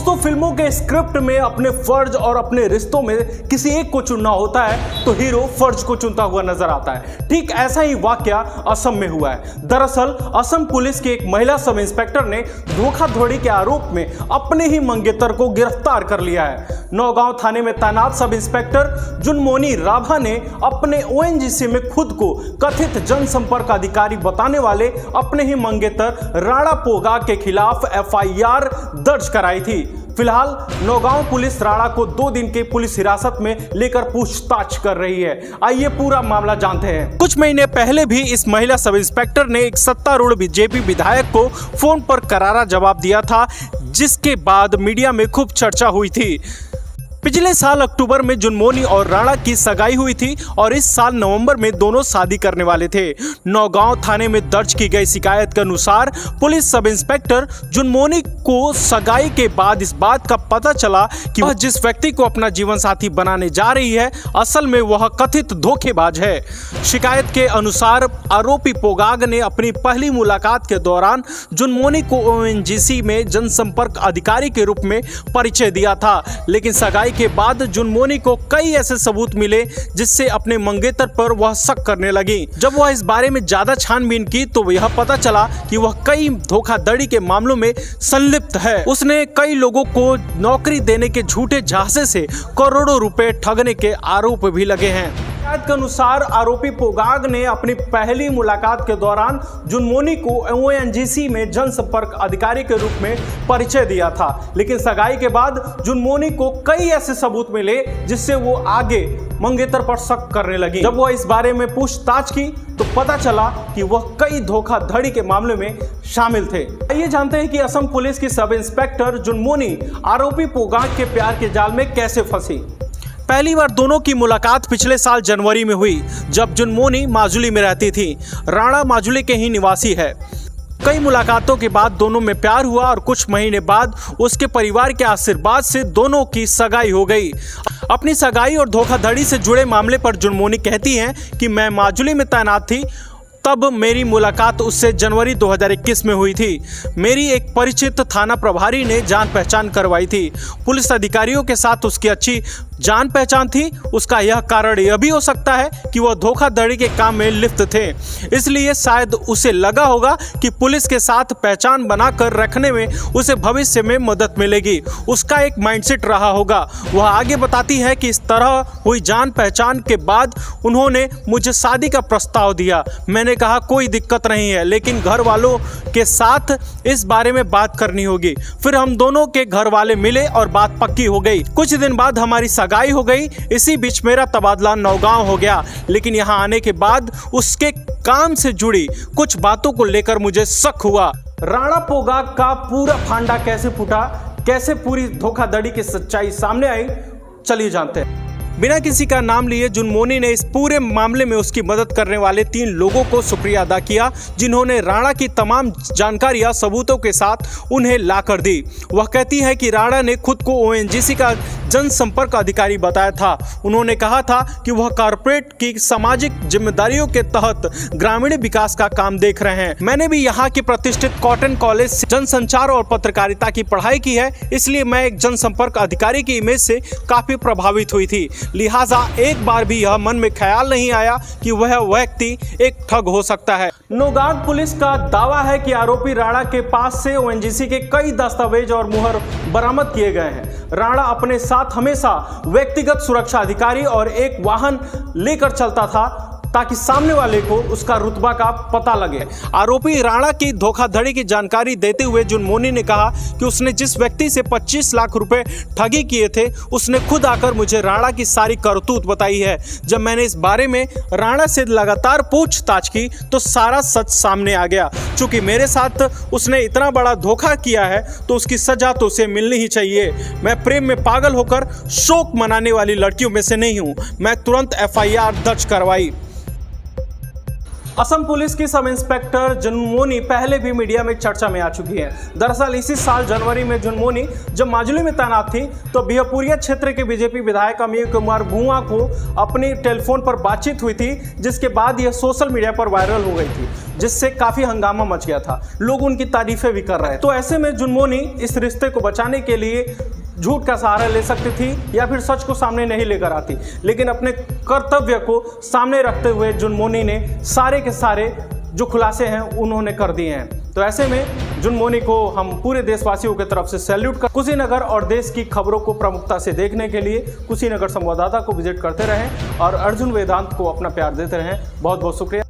दोस्तों, फिल्मों के स्क्रिप्ट में अपने फर्ज और अपने रिश्तों में किसी एक को चुनना होता है तो हीरो फर्ज को चुनता हुआ नजर आता है। ठीक ऐसा ही वाकया असम में हुआ है। दरअसल असम पुलिस की एक महिला सब इंस्पेक्टर ने धोखाधड़ी के आरोप में अपने ही मंगेतर को गिरफ्तार कर लिया है। नौगांव थाने में तैनात सब इंस्पेक्टर जुनमोनी राभा ने अपने ओएनजीसी में खुद को कथित जनसंपर्क अधिकारी बताने वाले अपने ही मंगेतर राणा पोगाग के खिलाफ एफआईआर दर्ज कराई थी। फिलहाल नौगांव पुलिस राणा को 2 दिन के पुलिस हिरासत में लेकर पूछताछ कर रही है। आइए पूरा मामला जानते हैं। कुछ महीने पहले भी इस महिला सब इंस्पेक्टर ने एक सत्तारूढ़ बीजेपी विधायक को फोन पर करारा जवाब दिया था, जिसके बाद मीडिया में खूब चर्चा हुई थी। पिछले साल अक्टूबर में जुनमोनी और राणा की सगाई हुई थी और इस साल नवंबर में दोनों शादी करने वाले थे। नौगांव थाने में दर्ज की गई शिकायत के अनुसार पुलिस सब इंस्पेक्टर जुनमोनी को सगाई के बाद इस बात का पता चला कि वह जिस व्यक्ति को अपना जीवन साथी बनाने जा रही है असल में वह कथित धोखेबाज है। शिकायत के अनुसार आरोपी पोगाग ने अपनी पहली मुलाकात के दौरान जुनमोनी को ओएनजीसी में जनसंपर्क अधिकारी के रूप में परिचय दिया था, लेकिन सगाई के बाद जुनमोनी को कई ऐसे सबूत मिले जिससे अपने मंगेतर पर वह शक करने लगी। जब वह इस बारे में ज्यादा छानबीन की तो यह पता चला कि वह कई धोखाधड़ी के मामलों में संलिप्त है। उसने कई लोगों को नौकरी देने के झूठे झांसे से करोड़ों रुपए ठगने के आरोप भी लगे हैं। शिकायत के अनुसार आरोपी पोगाग ने अपनी पहली मुलाकात के दौरान जुनमोनी को ओएनजीसी में जनसंपर्क अधिकारी के रूप में परिचय दिया था, लेकिन सगाई के बाद जुनमोनी को कई ऐसे सबूत मिले जिससे वो आगे मंगेतर पर शक करने लगी। जब वह इस बारे में पूछताछ की तो पता चला कि वह कई धोखाधड़ी के मामले में शामिल थे। आइए जानते हैं कि असम पुलिस की सब इंस्पेक्टर जुनमोनी आरोपी पोगाग के प्यार के जाल में कैसे फंसी। पहली बार दोनों की मुलाकात पिछले साल जनवरी में हुई, जब जुनमोनी माजुली में रहती थी। राणा माजुली के ही निवासी है। कई मुलाकातों के बाद दोनों में प्यार हुआ और कुछ महीने बाद उसके परिवार के आशीर्वाद से दोनों की सगाई हो गई। अपनी सगाई और धोखाधड़ी से जुड़े मामले पर जुनमोनी कहती हैं कि मैं माजुली में तैनात थी, तब मेरी मुलाकात उससे जनवरी 2021 में हुई थी। मेरी एक परिचित थाना प्रभारी ने जान पहचान करवाई थी। पुलिस अधिकारियों के साथ उसकी अच्छी जान पहचान थी। उसका यह कारण यह भी हो सकता है कि वह धोखाधड़ी के काम में लिप्त थे, इसलिए शायद उसे लगा होगा कि पुलिस के साथ पहचान बनाकर रखने में उसे भविष्य में मदद मिलेगी। उसका एक माइंडसेट रहा होगा। वह आगे बताती है कि इस तरह हुई जान पहचान के बाद उन्होंने मुझे शादी का प्रस्ताव दिया। मैंने कहा कोई दिक्कत नहीं है, लेकिन घर वालों के साथ इस बारे में बात करनी होगी। फिर हम दोनों के घर वाले मिले और बात पक्की हो गई। कुछ दिन बाद हमारी सगाई हो गई। इसी बीच मेरा तबादला नौगांव हो गया, लेकिन यहाँ आने के बाद उसके काम से जुड़ी कुछ बातों को लेकर मुझे शक हुआ। राणा पोगाग का पूरा फांडा कैसे फूटा, कैसे पूरी धोखाधड़ी की सच्चाई सामने आई, चलिए जानते हैं। बिना किसी का नाम लिए जुनमोनी ने इस पूरे मामले में उसकी मदद करने वाले 3 लोगों को शुक्रिया अदा किया, जिन्होंने राणा की तमाम जानकारियां सबूतों के साथ उन्हें ला कर दी। वह कहती है कि राणा ने खुद को ओएनजीसी का जनसंपर्क अधिकारी बताया था। उन्होंने कहा था कि वह कॉर्पोरेट की सामाजिक जिम्मेदारियों के तहत ग्रामीण विकास का काम देख रहे हैं। मैंने भी यहाँ के प्रतिष्ठित कॉटन कॉलेज से जनसंचार और पत्रकारिता की पढ़ाई की है, इसलिए मैं एक जनसंपर्क अधिकारी की इमेज से काफी प्रभावित हुई थी। लिहाजा एक बार भी यह मन में ख्याल नहीं आया कि वह व्यक्ति एक ठग हो सकता है। नौगांव पुलिस का दावा है कि आरोपी राणा के पास से ओएनजीसी के कई दस्तावेज और मुहर बरामद किए गए हैं। राणा अपने साथ हमेशा व्यक्तिगत सुरक्षा अधिकारी और एक वाहन लेकर चलता था ताकि सामने वाले को उसका रुतबा का पता लगे। आरोपी राणा की धोखाधड़ी की जानकारी देते हुए जुनमोनी ने कहा कि उसने जिस व्यक्ति से 25 लाख रुपए ठगी किए थे, उसने खुद आकर मुझे राणा की सारी करतूत बताई है। जब मैंने इस बारे में राणा से लगातार पूछताछ की तो सारा सच सामने आ गया। चूंकि मेरे साथ उसने इतना बड़ा धोखा किया है तो उसकी सजा तो उसे मिलनी ही चाहिए। मैं प्रेम में पागल होकर शोक मनाने वाली लड़कियों में से नहीं हूँ। मैं तुरंत एफआईआर दर्ज करवाई। असम पुलिस की सब इंस्पेक्टर जुनमोनी पहले भी मीडिया में चर्चा में आ चुकी है। दरअसल इसी साल जनवरी में जुनमोनी जब माजुली में तैनात थी तो बिहपुरिया क्षेत्र के बीजेपी विधायक अमीर कुमार भुआ को अपनी टेलीफोन पर बातचीत हुई थी, जिसके बाद यह सोशल मीडिया पर वायरल हो गई थी। जिससे काफी हंगामा मच गया था, लोग उनकी तारीफें भी कर रहे थे। तो ऐसे में जुनमोनी इस रिश्ते को बचाने के लिए झूठ का सहारा ले सकती थी या फिर सच को सामने नहीं लेकर आती, लेकिन अपने कर्तव्य को सामने रखते हुए जुनमोनी ने सारे के सारे जो खुलासे हैं उन्होंने कर दिए हैं। तो ऐसे में जुनमोनी को हम पूरे देशवासियों की तरफ से सैल्यूट कर कुशीनगर और देश की खबरों को प्रमुखता से देखने के लिए कुशीनगर संवाददाता को विजिट करते रहें और अर्जुन वेदांत को अपना प्यार देते रहें। बहुत बहुत शुक्रिया।